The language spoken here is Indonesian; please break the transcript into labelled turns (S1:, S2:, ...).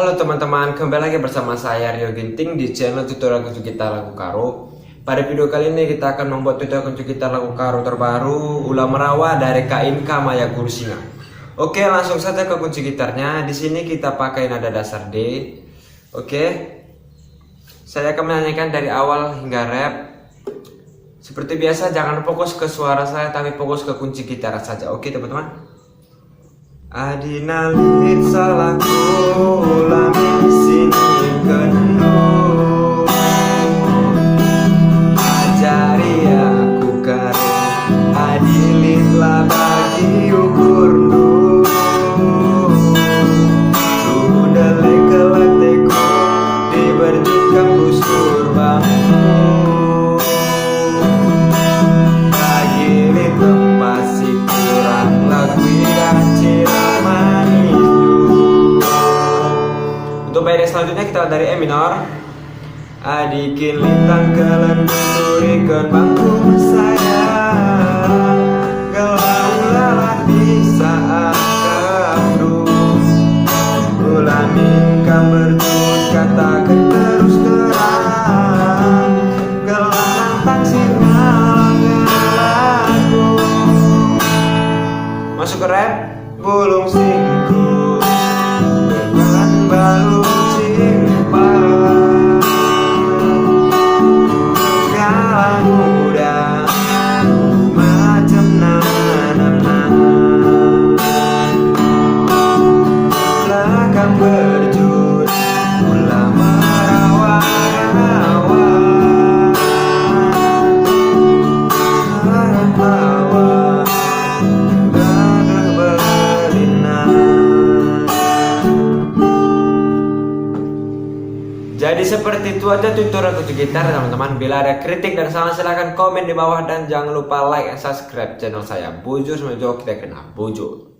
S1: Halo teman-teman, kembali lagi bersama saya Rio Ginting di channel tutorial kunci gitar lagu karo. Pada video kali ini kita akan membuat tutorial kunci gitar lagu karo terbaru Ulah Merawa dari Kak Inka Maya Guru Singa. Oke, langsung saja ke kunci gitarnya. Di sini kita pakai nada dasar D. Oke, saya akan menyanyikan dari awal hingga rap. Seperti biasa, jangan fokus ke suara saya, tapi fokus ke kunci gitar saja. Oke teman-teman. Adinalit salahku lami sini kendu ajari aku karo adilitlah bagi ukurku sudah lekelak teko diberjikam busur bangku lagi di tempat si kurang lagu dan ciramani. Untuk bayar selanjutnya kita dari E minor. Adikin lintang kelenturikan bangku bersayang gelau lalati saat kabrus ulah mingkam bertut katakan terus terang gelang taksirnya lagu. Masuk ke rap. Bulung singku dengan balu simpan galang muda macam nanam belakang berjut ulah merawa-rawa harap lawa dadah berlina. Jadi seperti itu aja tutorial kunci gitar teman-teman. Bila ada kritik dan saran silahkan komen di bawah dan jangan lupa like dan subscribe channel saya. Bujur semoga kita kena bujur.